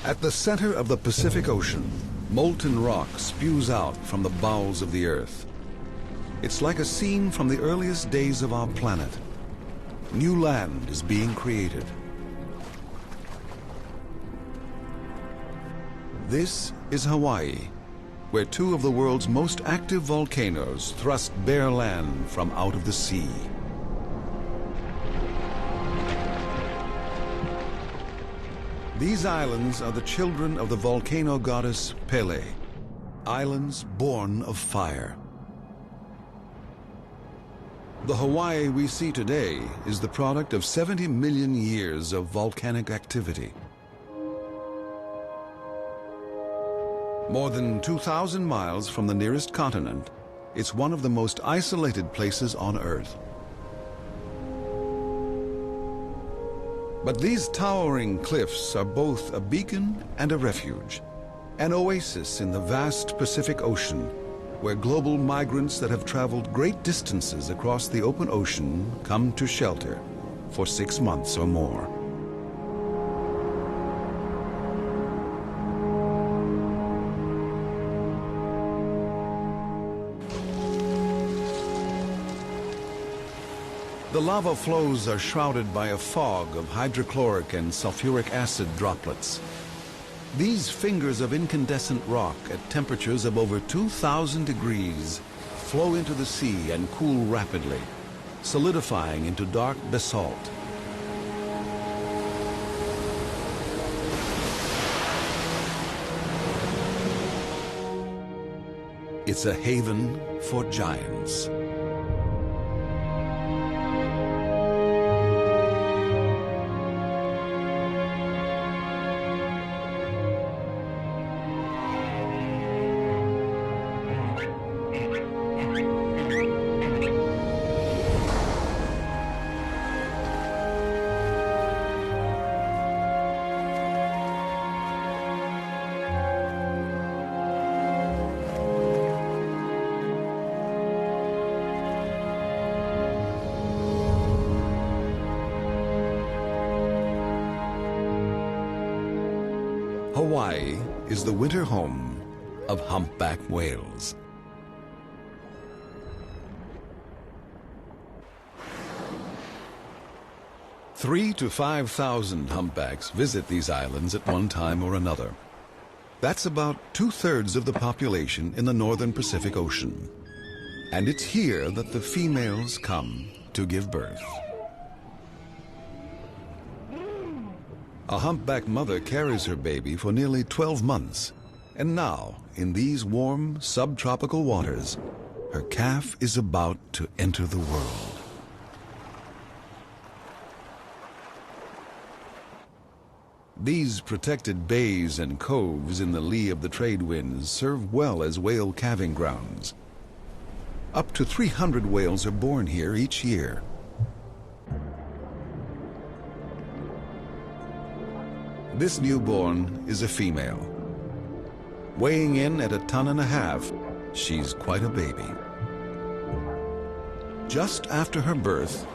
At the center of the Pacific Ocean, molten rock spews out from the bowels of the Earth. It's like a scene from the earliest days of our planet. New land is being created. This is Hawaii, where two of the world's most active volcanoes thrust bare land from out of the sea. These islands are the children of the volcano goddess Pele, islands born of fire. The Hawaii we see today is the product of 70 million years of volcanic activity. More than 2,000 miles from the nearest continent, it's one of the most isolated places on Earth. But these towering cliffs are both a beacon and a refuge, an oasis in the vast Pacific Ocean, where global migrants that have traveled great distances across the open ocean come to shelter for 6 months or more. The lava flows are shrouded by a fog of hydrochloric and sulfuric acid droplets. These fingers of incandescent rock at temperatures of over 2,000 degrees flow into the sea and cool rapidly, solidifying into dark basalt. It's a haven for giants. Hawaii is the winter home of humpback whales. Three to 5,000 humpbacks visit these islands at one time or another. That's about 2/3 of the population in the northern Pacific Ocean. And it's here that the females come to give birth. A humpback mother carries her baby for nearly 12 months. And now, in these warm, subtropical waters, her calf is about to enter the world. These protected bays and coves in the lee of the trade winds serve well as whale calving grounds. Up to 300 whales are born here each year. This newborn is a female. Weighing in at 1.5 tons, she's quite a baby. Just after her birth,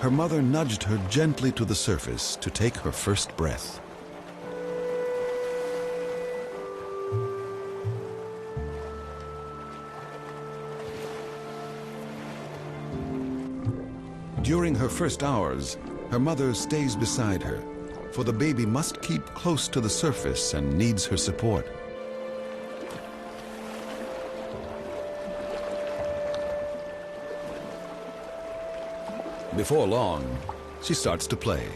her mother nudged her gently to the surface to take her first breath. During her first hours, her mother stays beside her, for the baby must keep close to the surface and needs her support. Before long, she starts to play.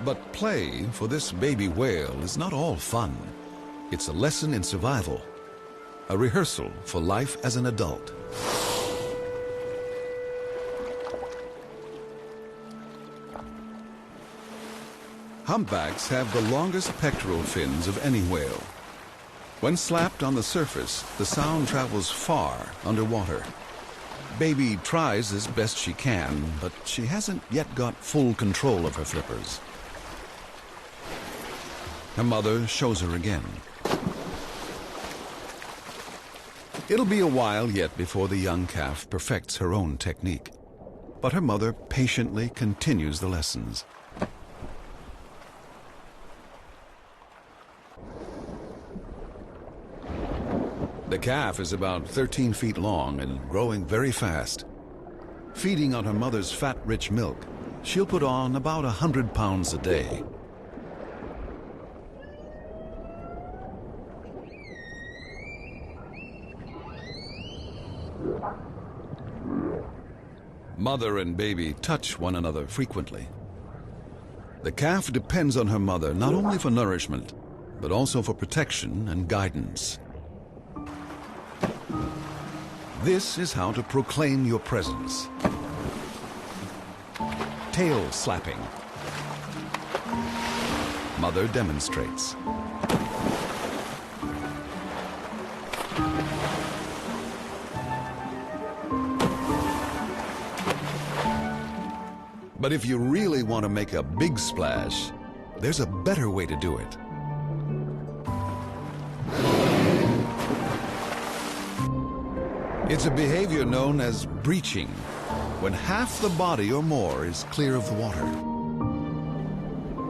But play for this baby whale is not all fun. It's a lesson in survival, a rehearsal for life as an adult. Humpbacks have the longest pectoral fins of any whale. When slapped on the surface, the sound travels far underwater. Baby tries as best she can, but she hasn't yet got full control of her flippers. Her mother shows her again. It'll be a while yet before the young calf perfects her own technique, but her mother patiently continues the lessons. The calf is about 13 feet long and growing very fast. Feeding on her mother's fat-rich milk, she'll put on about 100 pounds a day. Mother and baby touch one another frequently. The calf depends on her mother not only for nourishment, but also for protection and guidance. This is how to proclaim your presence. Tail slapping. Mother demonstrates. But if you really want to make a big splash, there's a better way to do it. It's a behavior known as breaching, when half the body or more is clear of the water.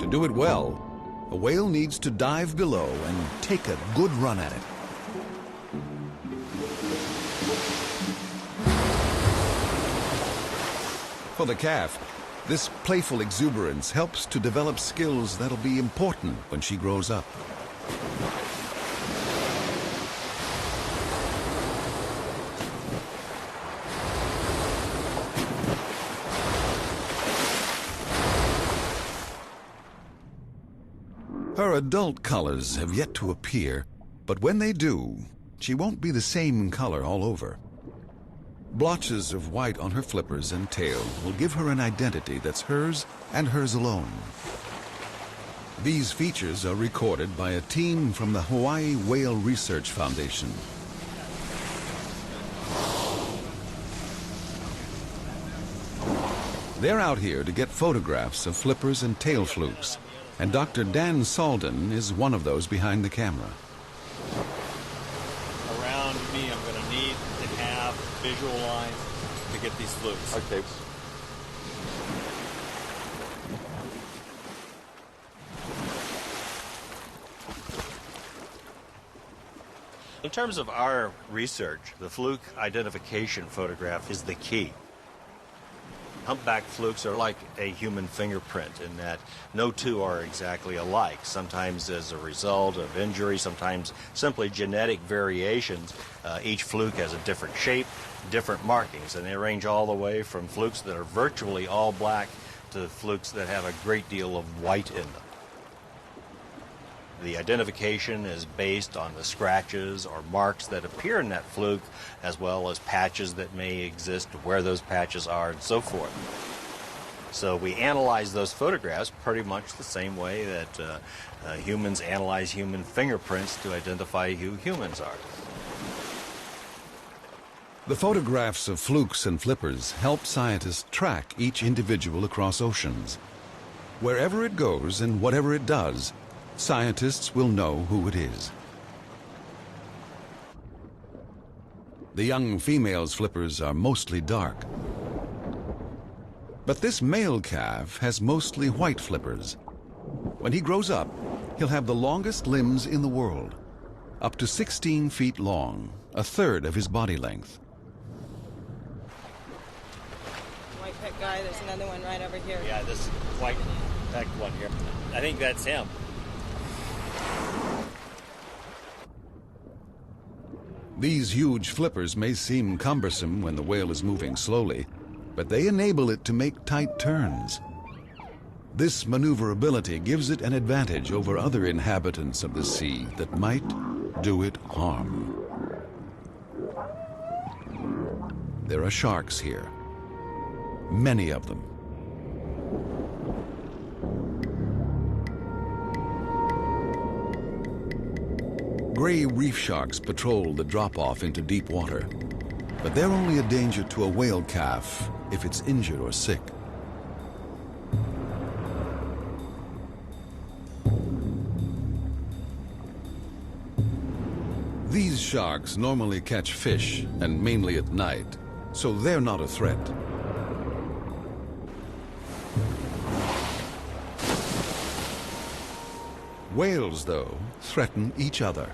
To do it well, a whale needs to dive below and take a good run at it. For the calf, this playful exuberance helps to develop skills that'll be important when she grows up. Her adult colors have yet to appear, but when they do, she won't be the same color all over. Blotches of white on her flippers and tail will give her an identity that's hers and hers alone. These features are recorded by a team from the Hawaii Whale Research Foundation. They're out here to get photographs of flippers and tail flukes, and Dr. Dan Salden is one of those behind the camera. Around me, I'm going to need to have visual lines to get these flukes. Okay. In terms of our research, the fluke identification photograph is the key. Humpback flukes are like a human fingerprint in that no two are exactly alike. Sometimes as a result of injury, sometimes simply genetic variations. Each fluke has a different shape, different markings, and they range all the way from flukes that are virtually all black to flukes that have a great deal of white in them. The identification is based on the scratches or marks that appear in that fluke, as well as patches that may exist, where those patches are, and so forth. So we analyze those photographs pretty much the same way that humans analyze human fingerprints to identify who humans are. The photographs of flukes and flippers help scientists track each individual across oceans. Wherever it goes and whatever it does, scientists will know who it is. The young female's flippers are mostly dark. But this male calf has mostly white flippers. When he grows up, he'll have the longest limbs in the world, up to 16 feet long, a third of his body length. White pet guy, there's another one right over here. Yeah, this white pecked one here. I think that's him. These huge flippers may seem cumbersome when the whale is moving slowly, but they enable it to make tight turns. This maneuverability gives it an advantage over other inhabitants of the sea that might do it harm. There are sharks here, many of them. Gray reef sharks patrol the drop-off into deep water, but they're only a danger to a whale calf if it's injured or sick. sharks normally catch fish, and mainly at night, so they're not a threat. Whales, though, threaten each other.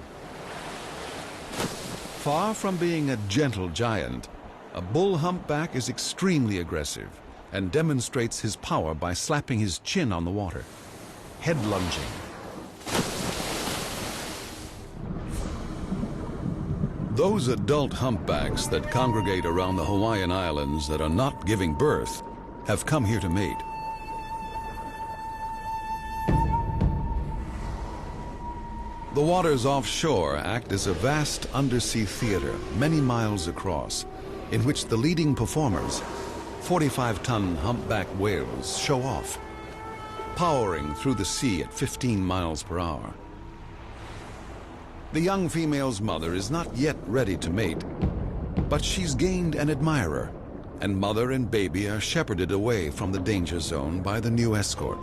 Far from being a gentle giant, a bull humpback is extremely aggressive and demonstrates his power by slapping his chin on the water, head lunging. Those adult humpbacks that congregate around the Hawaiian Islands that are not giving birth have come here to mate. The waters offshore act as a vast undersea theater many miles across, in which the leading performers, 45-ton humpback whales, show off, powering through the sea at 15 miles per hour. The young female's mother is not yet ready to mate, but she's gained an admirer, and mother and baby are shepherded away from the danger zone by the new escort.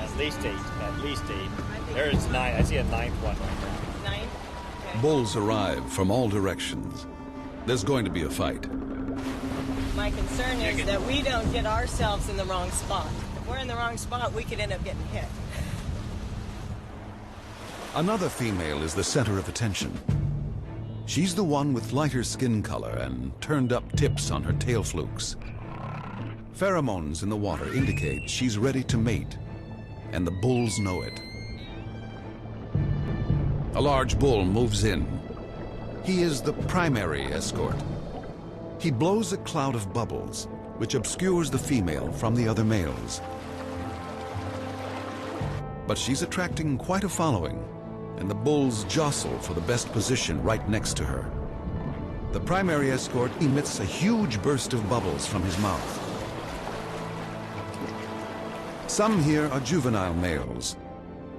At least eight. There's 9. I see a 9th one right now. 9? Okay. Bulls arrive from all directions. There's going to be a fight. My concern is that we don't get ourselves in the wrong spot. If we're in the wrong spot, we could end up getting hit. Another female is the center of attention. She's the one with lighter skin color and turned up tips on her tail flukes. Pheromones in the water indicate she's ready to mate, and the bulls know it. A large bull moves in. He is the primary escort. He blows a cloud of bubbles, which obscures the female from the other males. But she's attracting quite a following, and the bulls jostle for the best position right next to her. The primary escort emits a huge burst of bubbles from his mouth. Some here are juvenile males.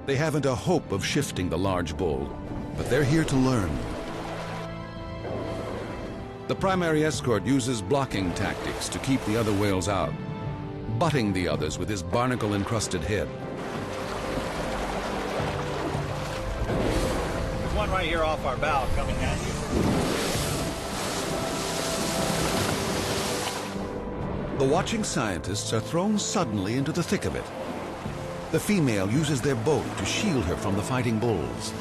They haven't a hope of shifting the large bull, but they're here to learn. The primary escort uses blocking tactics to keep the other whales out, butting the others with his barnacle-encrusted head. There's one right here off our bow coming at you. The watching scientists are thrown suddenly into the thick of it. The female uses their boat to shield her from the fighting bulls.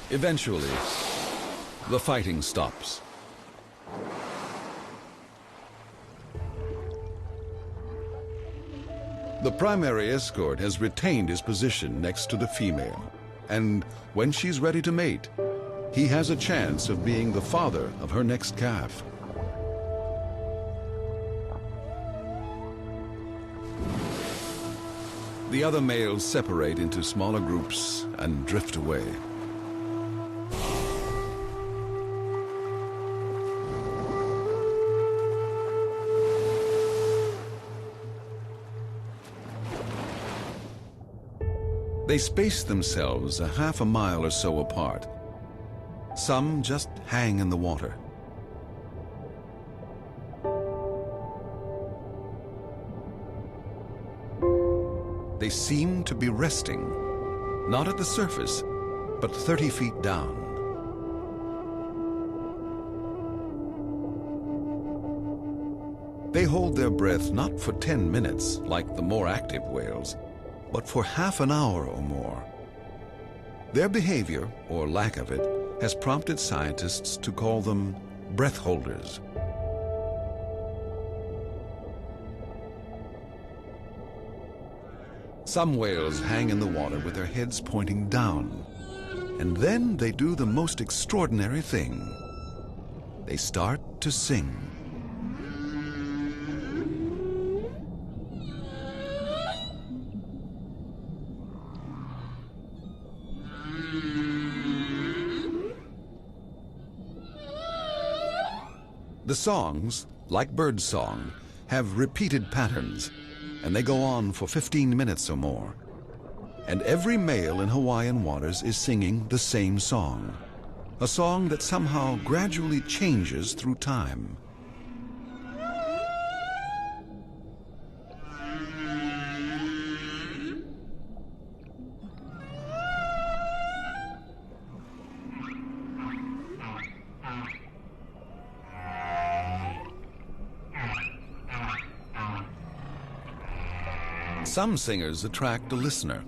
Eventually, the fighting stops. The primary escort has retained his position next to the female, and when she's ready to mate, he has a chance of being the father of her next calf. The other males separate into smaller groups and drift away. They space themselves a half a mile or so apart. Some just hang in the water. They seem to be resting, not at the surface, but 30 feet down. They hold their breath not for 10 minutes, like the more active whales, but for half an hour or more. Their behavior, or lack of it, has prompted scientists to call them breath holders. Some whales hang in the water with their heads pointing down, and then they do the most extraordinary thing. They start to sing. The songs, like birdsong, have repeated patterns, and they go on for 15 minutes or more. And every male in Hawaiian waters is singing the same song, a song that somehow gradually changes through time. Some singers attract a listener.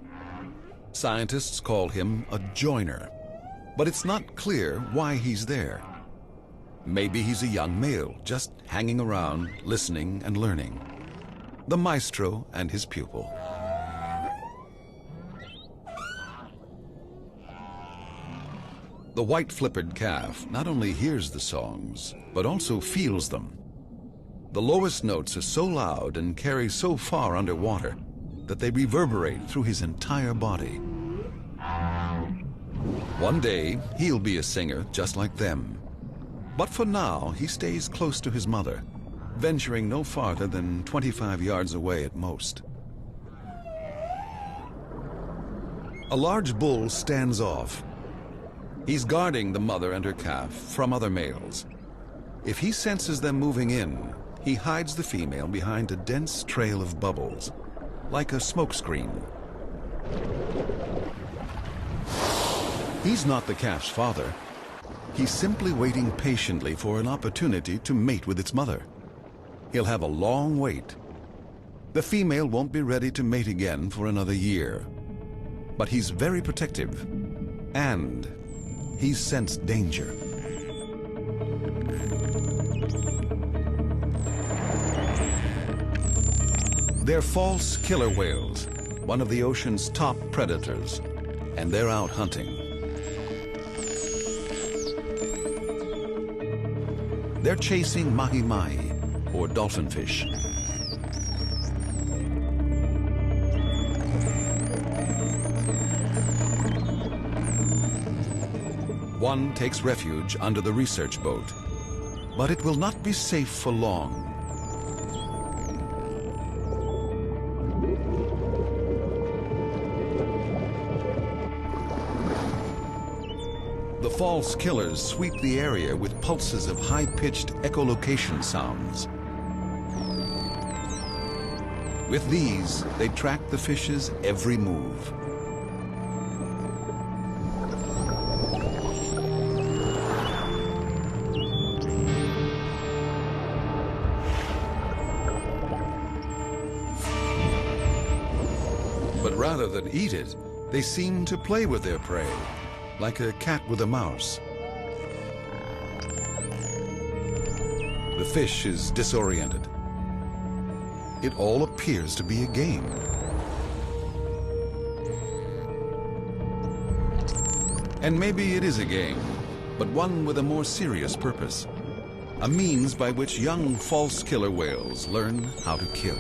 Scientists call him a joiner, but it's not clear why he's there. Maybe he's a young male just hanging around, listening and learning. The maestro and his pupil. The white-flippered calf not only hears the songs, but also feels them. The lowest notes are so loud and carry so far underwater that they reverberate through his entire body. One day, he'll be a singer just like them. But for now, he stays close to his mother, venturing no farther than 25 yards away at most. A large bull stands off. He's guarding the mother and her calf from other males. If he senses them moving in, he hides the female behind a dense trail of bubbles, like a smokescreen. He's not the calf's father. He's simply waiting patiently for an opportunity to mate with its mother. He'll have a long wait. The female won't be ready to mate again for another year. But he's very protective, and he's sensed danger. They're false killer whales, one of the ocean's top predators, and they're out hunting. They're chasing mahi-mahi, or dolphinfish. One takes refuge under the research boat, but it will not be safe for long. The false killers sweep the area with pulses of high-pitched echolocation sounds. With these, they track the fish's every move. But rather than eat it, they seem to play with their prey, like a cat with a mouse. The fish is disoriented. It all appears to be a game. And maybe it is a game, but one with a more serious purpose. A means by which young false killer whales learn how to kill.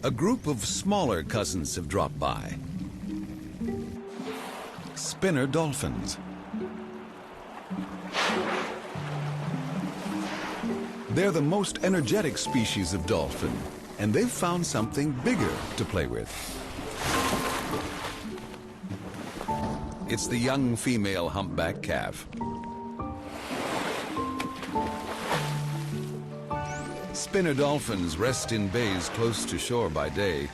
A group of smaller cousins have dropped by. Spinner dolphins. They're the most energetic species of dolphin, and they've found something bigger to play with. It's the young female humpback calf. Spinner dolphins rest in bays close to shore by day,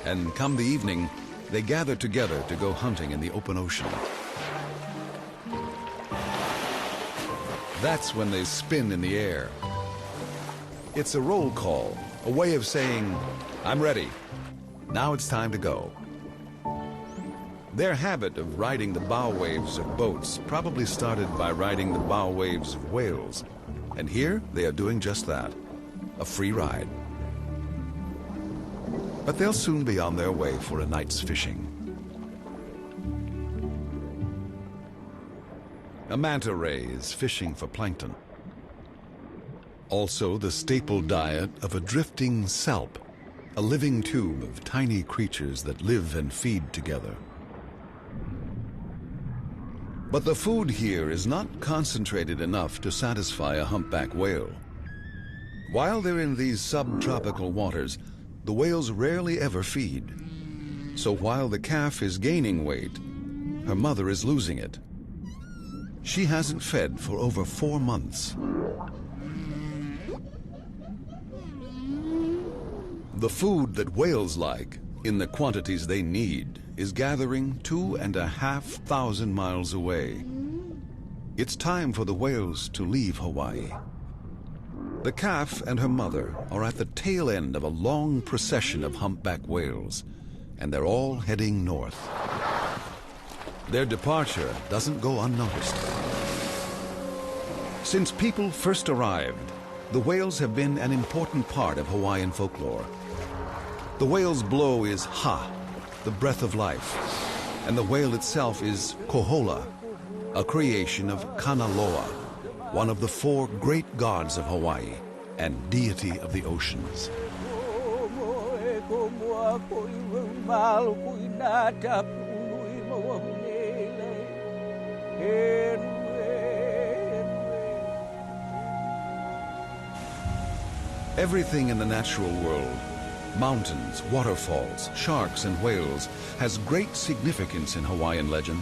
and come the evening, they gather together to go hunting in the open ocean. That's when they spin in the air. It's a roll call, a way of saying, "I'm ready. Now it's time to go." Their habit of riding the bow waves of boats probably started by riding the bow waves of whales, and here they are doing just that. A free ride. But they'll soon be on their way for a night's fishing. A manta ray is fishing for plankton. Also the staple diet of a drifting salp, a living tube of tiny creatures that live and feed together. But the food here is not concentrated enough to satisfy a humpback whale. While they're in these subtropical waters, the whales rarely ever feed. So while the calf is gaining weight, her mother is losing it. She hasn't fed for over 4 months. The food that whales like, in the quantities they need, is gathering 2,500 miles away. It's time for the whales to leave Hawaii. The calf and her mother are at the tail end of a long procession of humpback whales, and they're all heading north. Their departure doesn't go unnoticed. Since people first arrived, the whales have been an important part of Hawaiian folklore. The whale's blow is ha, the breath of life, and the whale itself is Kohola, a creation of Kanaloa, one of the 4 great gods of Hawaii and deity of the oceans. Everything in the natural world, mountains, waterfalls, sharks, and whales, has great significance in Hawaiian legend.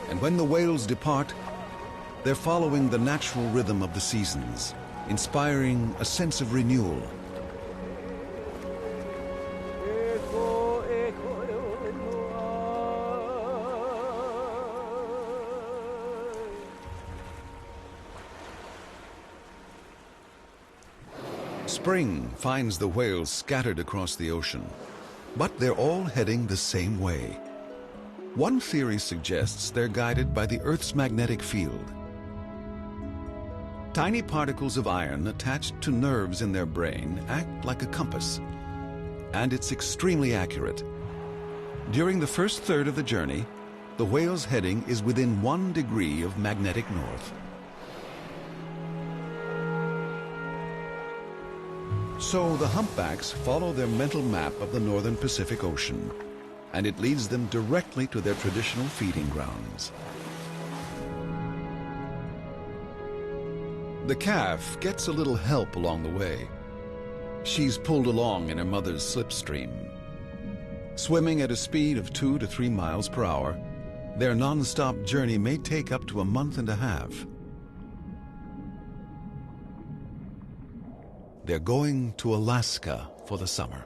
And when the whales depart, they're following the natural rhythm of the seasons, inspiring a sense of renewal. Spring finds the whales scattered across the ocean, but they're all heading the same way. One theory suggests they're guided by the Earth's magnetic field. Tiny particles of iron attached to nerves in their brain act like a compass, and it's extremely accurate. During the first third of the journey, the whale's heading is within 1 degree of magnetic north. So the humpbacks follow their mental map of the northern Pacific Ocean, and it leads them directly to their traditional feeding grounds. The calf gets a little help along the way. She's pulled along in her mother's slipstream. Swimming at a speed of 2 to 3 miles per hour, their non-stop journey may take up to 1.5 months. They're going to Alaska for the summer.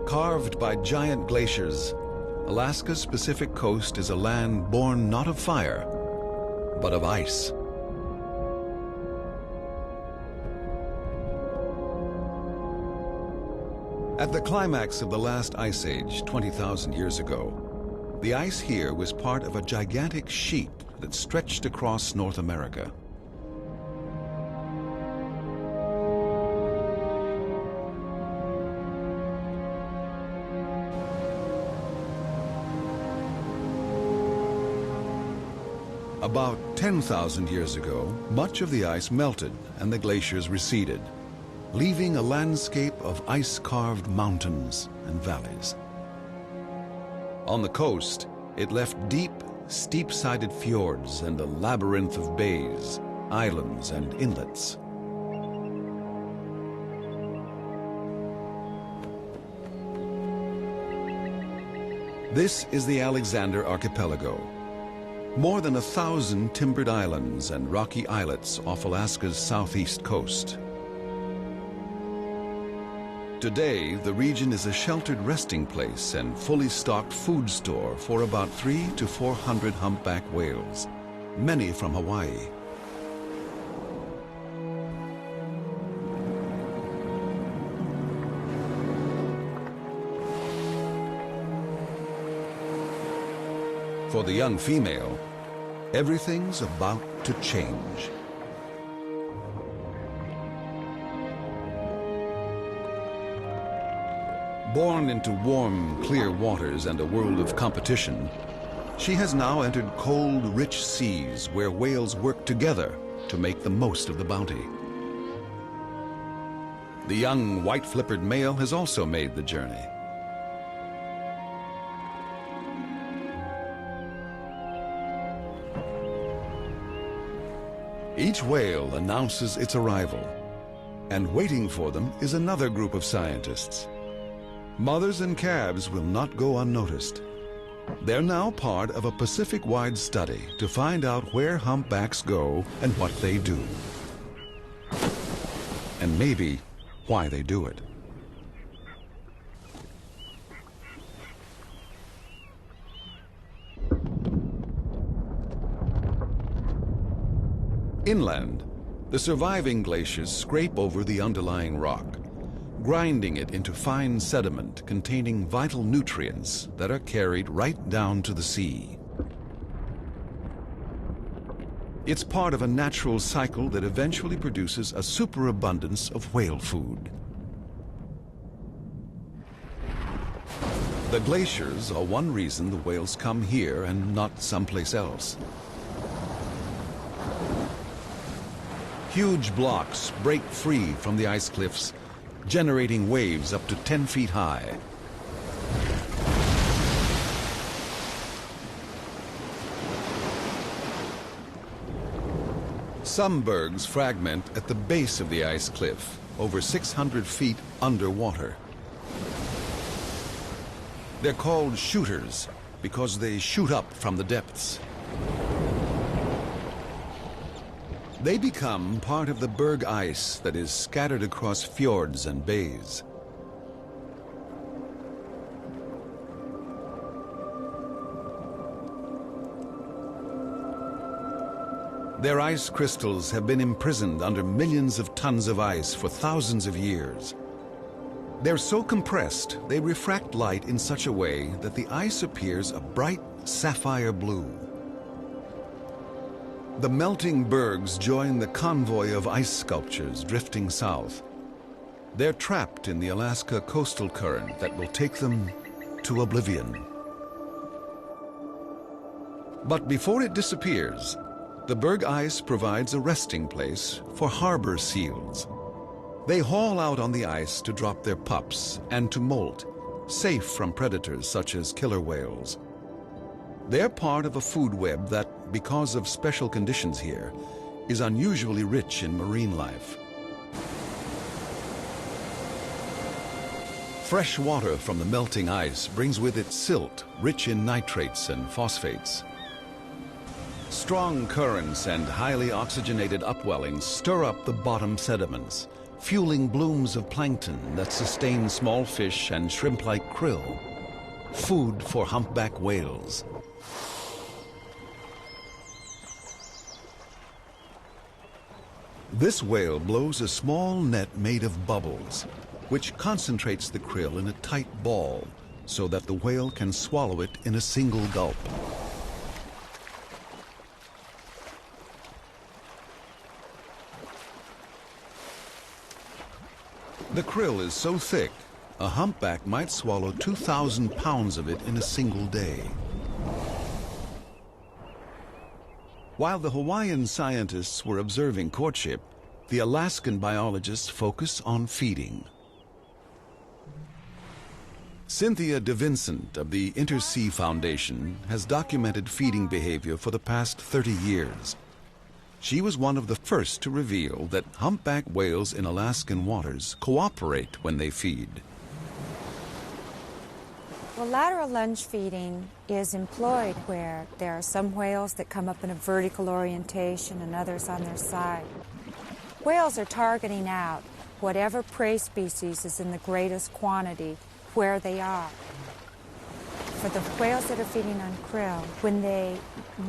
Carved by giant glaciers, Alaska's Pacific coast is a land born not of fire, but of ice. At the climax of the last ice age, 20,000 years ago, the ice here was part of a gigantic sheet that stretched across North America. About 10,000 years ago, much of the ice melted and the glaciers receded, leaving a landscape of ice-carved mountains and valleys. On the coast, it left deep, steep-sided fjords and a labyrinth of bays, islands, and inlets. This is the Alexander Archipelago. More than 1,000 timbered islands and rocky islets off Alaska's southeast coast. Today, the region is a sheltered resting place and fully stocked food store for about 300 to 400 humpback whales, many from Hawaii. For the young female, everything's about to change. Born into warm, clear waters and a world of competition, she has now entered cold, rich seas where whales work together to make the most of the bounty. The young white-flippered male has also made the journey. Each whale announces its arrival, and waiting for them is another group of scientists. Mothers and calves will not go unnoticed. They're now part of a Pacific-wide study to find out where humpbacks go and what they do. And maybe why they do it. Inland, the surviving glaciers scrape over the underlying rock, grinding it into fine sediment containing vital nutrients that are carried right down to the sea. It's part of a natural cycle that eventually produces a superabundance of whale food. The glaciers are one reason the whales come here and not someplace else. Huge blocks break free from the ice cliffs, generating waves up to 10 feet high. Some bergs fragment at the base of the ice cliff, over 600 feet underwater. They're called shooters because they shoot up from the depths. They become part of the berg ice that is scattered across fjords and bays. Their ice crystals have been imprisoned under millions of tons of ice for thousands of years. They're so compressed, they refract light in such a way that the ice appears a bright sapphire blue. The melting bergs join the convoy of ice sculptures drifting south. They're trapped in the Alaska coastal current that will take them to oblivion. But before it disappears, the berg ice provides a resting place for harbor seals. They haul out on the ice to drop their pups and to molt, safe from predators such as killer whales. They're part of a food web that, because of special conditions here, is unusually rich in marine life. Fresh water from the melting ice brings with it silt rich in nitrates and phosphates. Strong currents and highly oxygenated upwellings stir up the bottom sediments, fueling blooms of plankton that sustain small fish and shrimp-like krill, food for humpback whales. This whale blows a small net made of bubbles, which concentrates the krill in a tight ball so that the whale can swallow it in a single gulp. The krill is so thick, a humpback might swallow 2,000 pounds of it in a single day. While the Hawaiian scientists were observing courtship, the Alaskan biologists focus on feeding. Cynthia DeVincent of the Intersea Foundation has documented feeding behavior for the past 30 years. She was one of the first to reveal that humpback whales in Alaskan waters cooperate when they feed. Well, lateral lunge feeding is employed where there are some whales that come up in a vertical orientation and others on their side. Whales are targeting out whatever prey species is in the greatest quantity where they are. For the whales that are feeding on krill, when they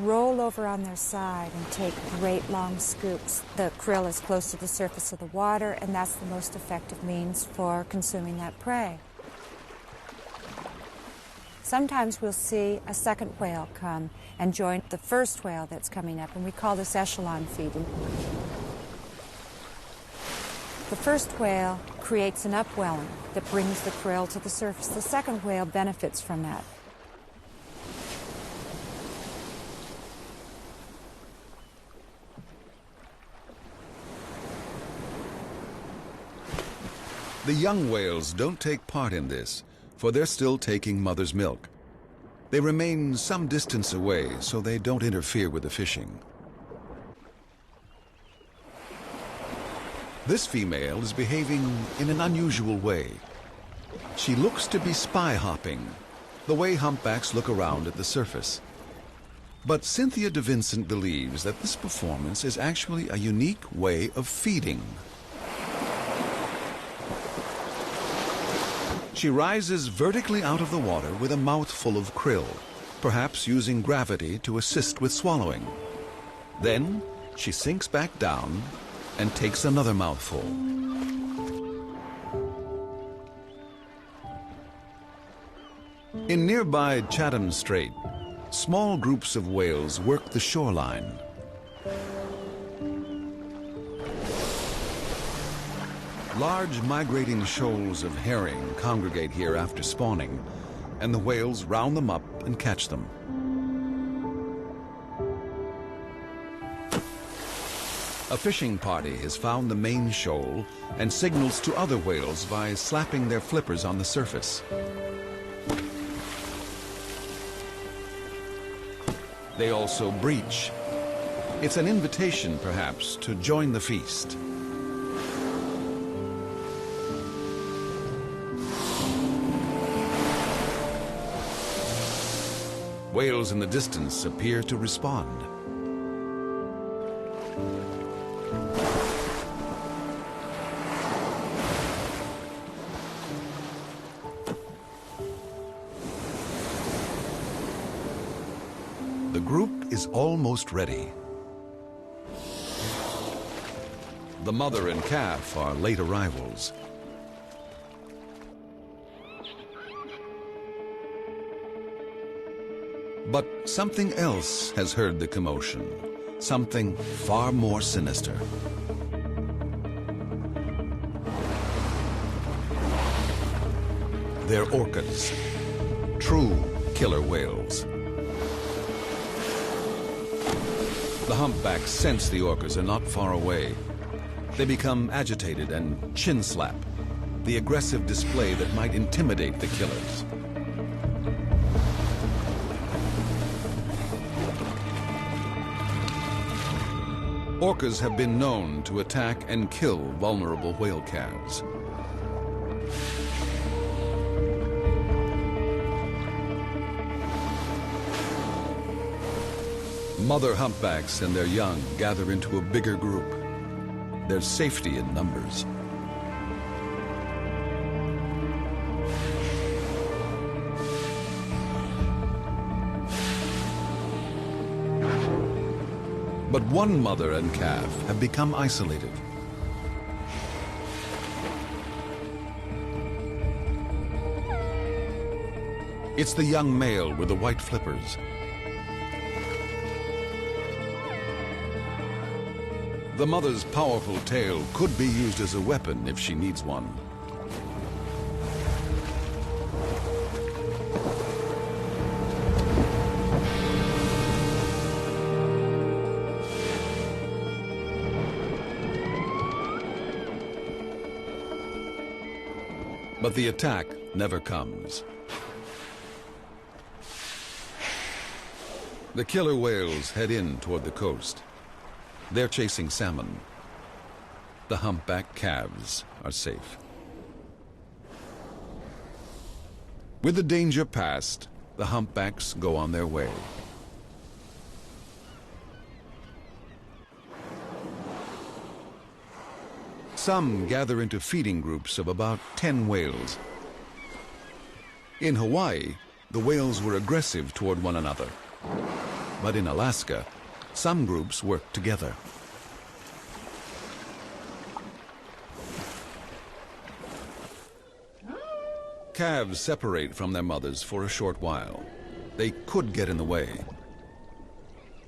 roll over on their side and take great long scoops, the krill is close to the surface of the water, and that's the most effective means for consuming that prey. Sometimes we'll see a second whale come and join the first whale that's coming up, and we call this echelon feeding. The first whale creates an upwelling that brings the krill to the surface. The second whale benefits from that. The young whales don't take part in this, for they're still taking mother's milk. They remain some distance away so they don't interfere with the fishing. This female is behaving in an unusual way. She looks to be spy hopping, the way humpbacks look around at the surface. But Cynthia de Vincent believes that this performance is actually a unique way of feeding. She rises vertically out of the water with a mouthful of krill, perhaps using gravity to assist with swallowing. Then she sinks back down and takes another mouthful. In nearby Chatham Strait, small groups of whales work the shoreline. Large migrating shoals of herring congregate here after spawning, and the whales round them up and catch them. A fishing party has found the main shoal and signals to other whales by slapping their flippers on the surface. They also breach. It's an invitation, perhaps, to join the feast. Whales in the distance appear to respond. The group is almost ready. The mother and calf are late arrivals. But something else has heard the commotion, something far more sinister. They're orcas, true killer whales. The humpbacks sense the orcas are not far away. They become agitated and chin slap, the aggressive display that might intimidate the killers. Orcas have been known to attack and kill vulnerable whale calves. Mother humpbacks and their young gather into a bigger group. There's safety in numbers. But one mother and calf have become isolated. It's the young male with the white flippers. The mother's powerful tail could be used as a weapon if she needs one. But the attack never comes. The killer whales head in toward the coast. They're chasing salmon. The humpback calves are safe. With the danger past, the humpbacks go on their way. Some gather into feeding groups of about 10 whales. In Hawaii, the whales were aggressive toward one another. But in Alaska, some groups work together. Calves separate from their mothers for a short while. They could get in the way.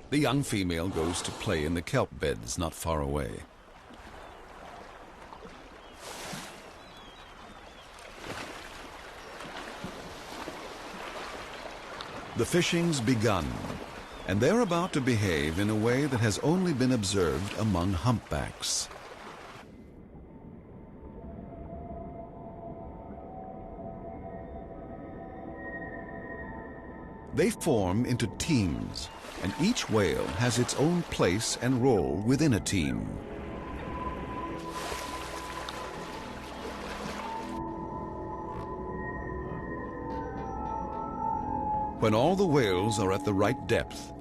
The young female goes to play in the kelp beds not far away. The fishing's begun, and they're about to behave in a way that has only been observed among humpbacks. They form into teams, and each whale has its own place and role within a team. When all the whales are at the right depth,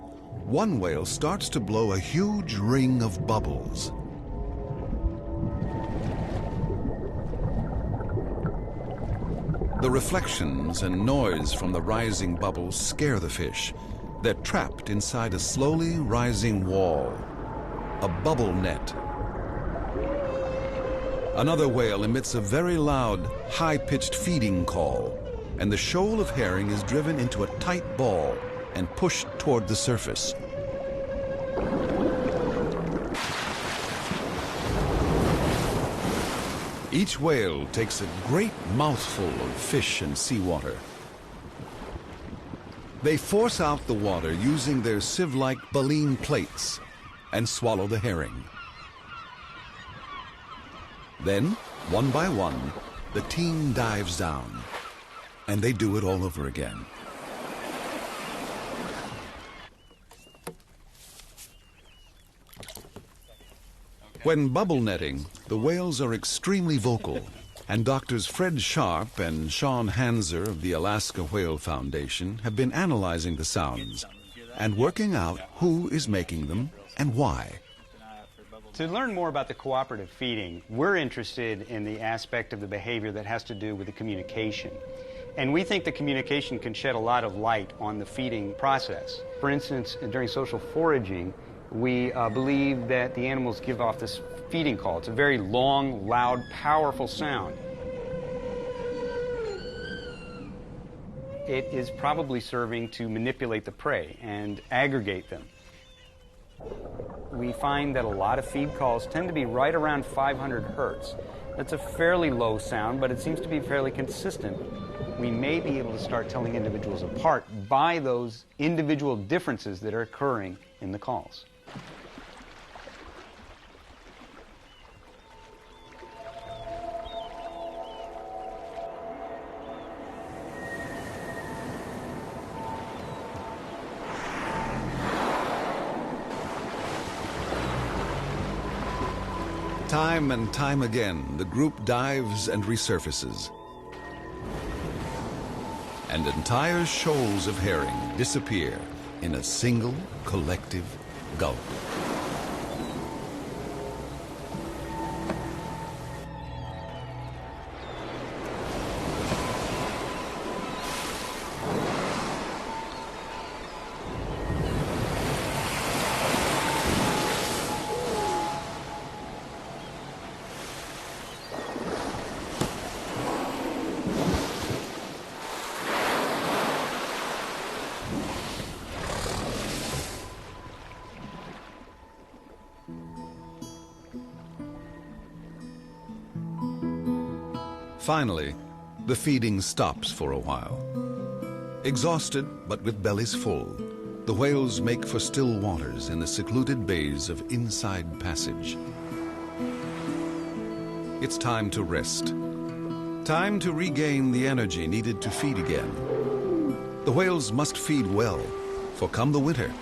one whale starts to blow a huge ring of bubbles. The reflections and noise from the rising bubbles scare the fish. They're trapped inside a slowly rising wall, a bubble net. Another whale emits a very loud, high-pitched feeding call, and the shoal of herring is driven into a tight ball and pushed toward the surface. Each whale takes a great mouthful of fish and seawater. They force out the water using their sieve-like baleen plates and swallow the herring. Then, one by one, the team dives down, and they do it all over again. When bubble netting, the whales are extremely vocal, and doctors Fred Sharp and Sean Hanser of the Alaska Whale Foundation have been analyzing the sounds and working out who is making them and why. To learn more about the cooperative feeding, we're interested in the aspect of the behavior that has to do with the communication. And we think the communication can shed a lot of light on the feeding process. For instance, during social foraging, we believe that the animals give off this feeding call. It's a very long, loud, powerful sound. It is probably serving to manipulate the prey and aggregate them. We find that a lot of feed calls tend to be right around 500 hertz. That's a fairly low sound, but it seems to be fairly consistent. We may be able to start telling individuals apart by those individual differences that are occurring in the calls. Time and time again, the group dives and resurfaces. And entire shoals of herring disappear in a single collective gulp. Finally, the feeding stops for a while. Exhausted, but with bellies full, the whales make for still waters in the secluded bays of Inside Passage. It's time to rest. Time to regain the energy needed to feed again. The whales must feed well, for come the winter,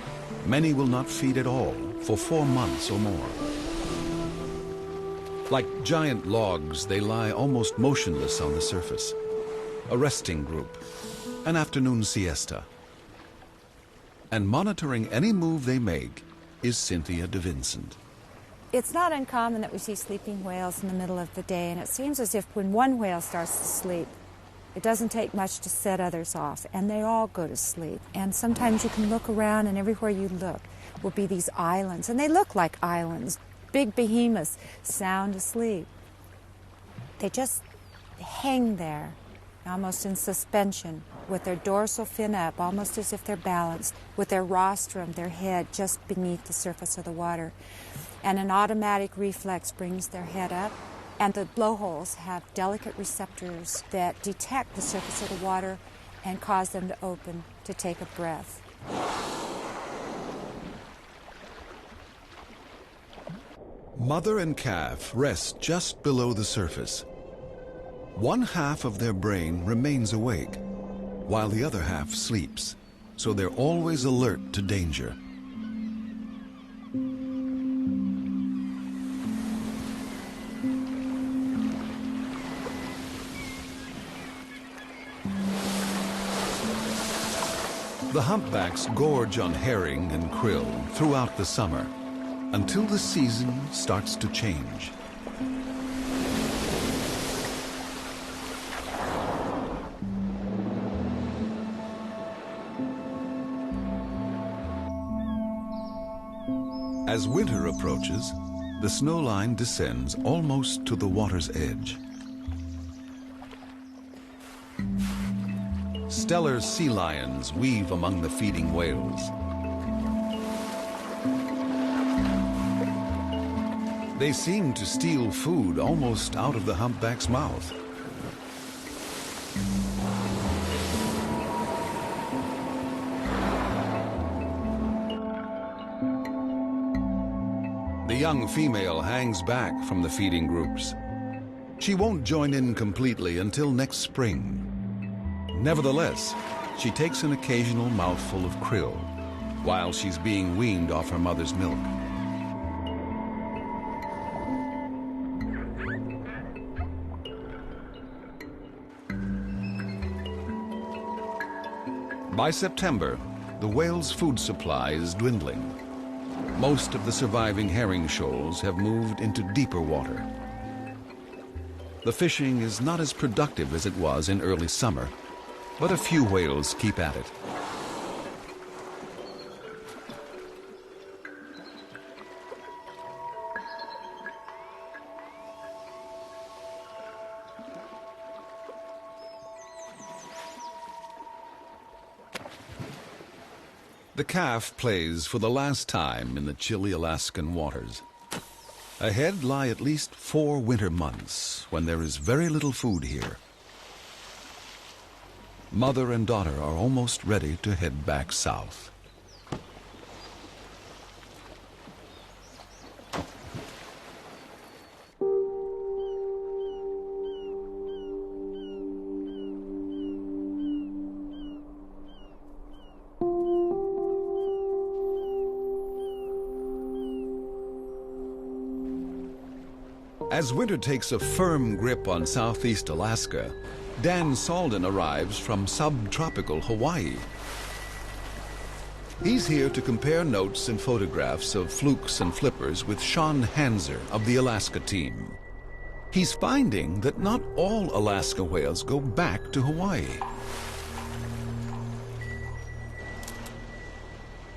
many will not feed at all for 4 months or more. Like giant logs, they lie almost motionless on the surface. A resting group, an afternoon siesta. And monitoring any move they make is Cynthia DeVincent. It's not uncommon that we see sleeping whales in the middle of the day, and it seems as if when one whale starts to sleep, it doesn't take much to set others off, and they all go to sleep. And sometimes you can look around, and everywhere you look will be these islands, and they look like islands. Big behemoths sound asleep. They just hang there, almost in suspension, with their dorsal fin up, almost as if they're balanced, with their rostrum, their head, just beneath the surface of the water. And an automatic reflex brings their head up, and the blowholes have delicate receptors that detect the surface of the water and cause them to open to to take a breath. Mother and calf rest just below the surface. One half of their brain remains awake, while the other half sleeps, so they're always alert to danger. The humpbacks gorge on herring and krill throughout the summer, until the season starts to change. As winter approaches, the snow line descends almost to the water's edge. Stellar sea lions weave among the feeding whales. They seem to steal food almost out of the humpback's mouth. The young female hangs back from the feeding groups. She won't join in completely until next spring. Nevertheless, she takes an occasional mouthful of krill while she's being weaned off her mother's milk. By September, the whale's food supply is dwindling. Most of the surviving herring shoals have moved into deeper water. The fishing is not as productive as it was in early summer, but a few whales keep at it. The calf plays for the last time in the chilly Alaskan waters. Ahead lie at least 4 winter months when there is very little food here. Mother and daughter are almost ready to head back south. As winter takes a firm grip on southeast Alaska, Dan Salden arrives from subtropical Hawaii. He's here to compare notes and photographs of flukes and flippers with Sean Hanser of the Alaska team. He's finding that not all Alaska whales go back to Hawaii.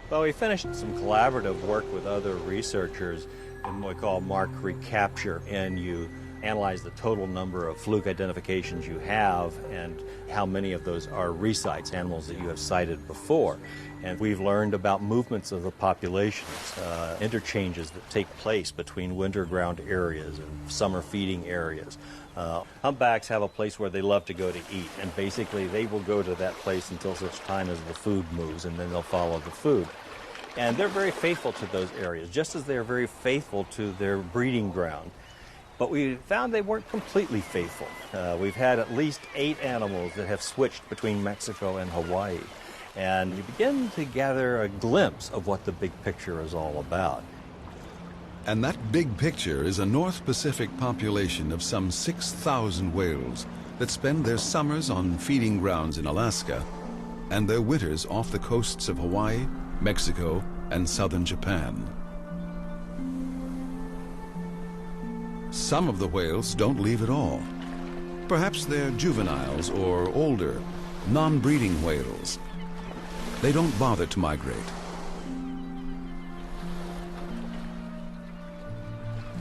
Well, we finished some collaborative work with other researchers in what we call mark recapture, and you analyze the total number of fluke identifications you have and how many of those are resites, animals that you have cited before. And we've learned about movements of the populations, interchanges that take place between winter ground areas and summer feeding areas. Humpbacks have a place where they love to go to eat, and basically they will go to that place until such time as the food moves, and then they'll follow the food. And they're very faithful to those areas, just as they're very faithful to their breeding ground. But we found they weren't completely faithful. We've had at least 8 animals that have switched between Mexico and Hawaii. And you begin to gather a glimpse of what the big picture is all about. And that big picture is a North Pacific population of some 6,000 whales that spend their summers on feeding grounds in Alaska and their winters off the coasts of Hawaii, Mexico, and southern Japan. Some of the whales don't leave at all. Perhaps they're juveniles or older, non-breeding whales. They don't bother to migrate.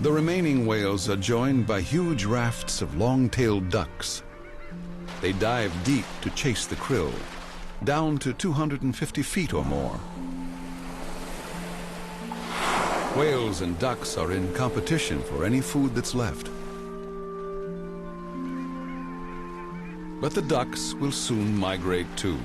The remaining whales are joined by huge rafts of long-tailed ducks. They dive deep to chase the krill, down to 250 feet or more. Whales and ducks are in competition for any food that's left. But the ducks will soon migrate too.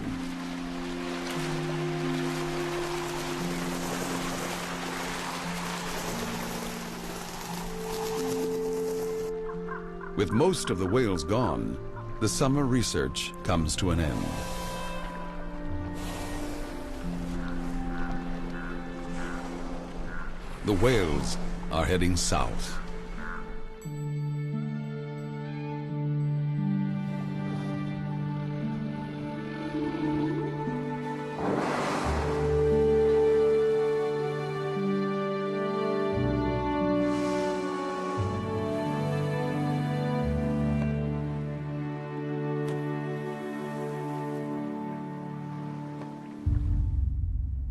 With most of the whales gone, the summer research comes to an end. The whales are heading south.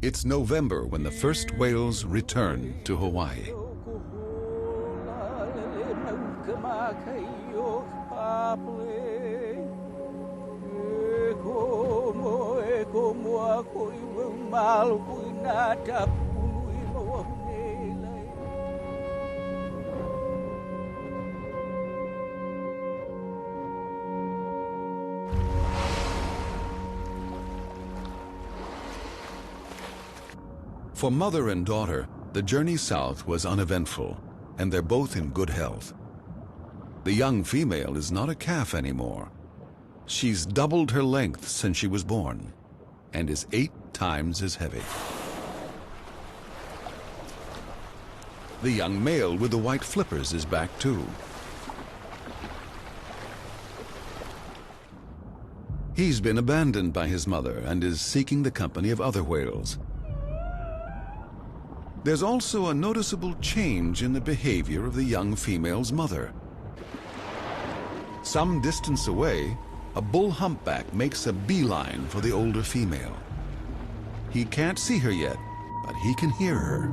It's November when the first whales return to Hawaii. For mother and daughter, the journey south was uneventful, and they're both in good health. The young female is not a calf anymore. She's doubled her length since she was born, and is 8 times as heavy. The young male with the white flippers is back too. He's been abandoned by his mother and is seeking the company of other whales. There's also a noticeable change in the behavior of the young female's mother. Some distance away, a bull humpback makes a beeline for the older female. He can't see her yet, but he can hear her.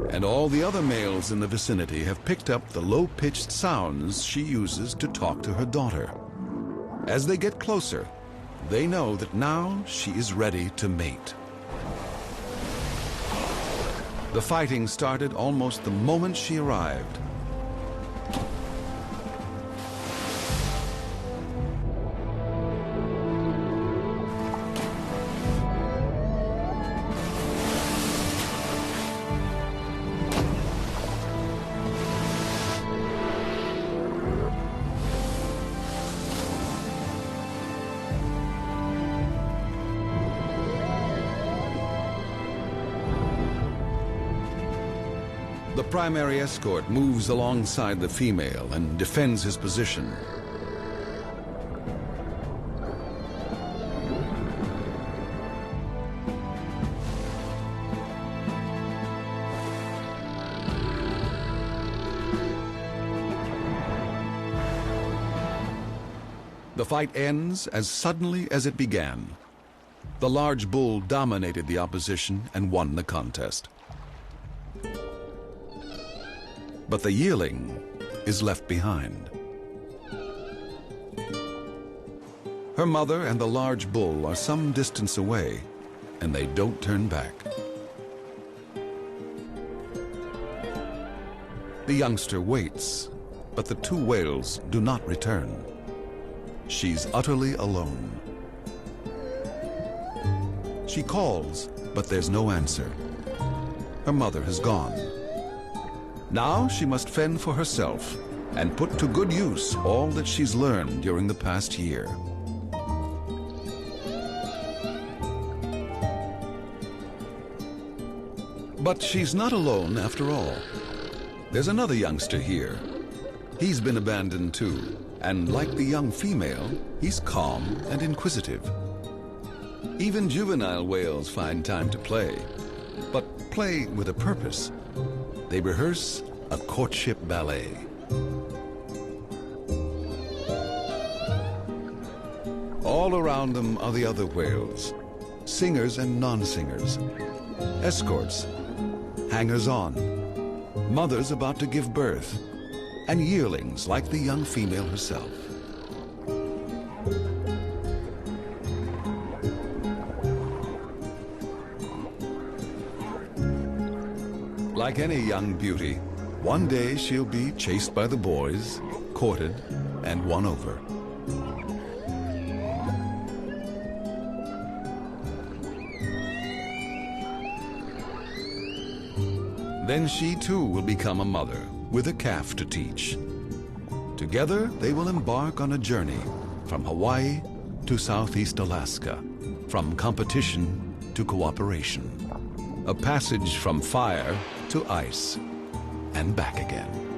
And all the other males in the vicinity have picked up the low-pitched sounds she uses to talk to her daughter. As they get closer, they know that now she is ready to mate. The fighting started almost the moment she arrived. The primary escort moves alongside the female and defends his position. The fight ends as suddenly as it began. The large bull dominated the opposition and won the contest. But the yearling is left behind. Her mother and the large bull are some distance away, and they don't turn back. The youngster waits, but the 2 whales do not return. She's utterly alone. She calls, but there's no answer. Her mother has gone. Now she must fend for herself and put to good use all that she's learned during the past year. But she's not alone after all. There's another youngster here. He's been abandoned too, and like the young female, he's calm and inquisitive. Even juvenile whales find time to play, but play with a purpose. They rehearse a courtship ballet. All around them are the other whales, singers and non-singers, escorts, hangers-on, mothers about to give birth, and yearlings like the young female herself. Like any young beauty, one day she'll be chased by the boys, courted, and won over. Then she too will become a mother with a calf to teach Together, they will embark on a journey from Hawaii to Southeast Alaska, from competition to cooperation, a passage from fire to ice and back again.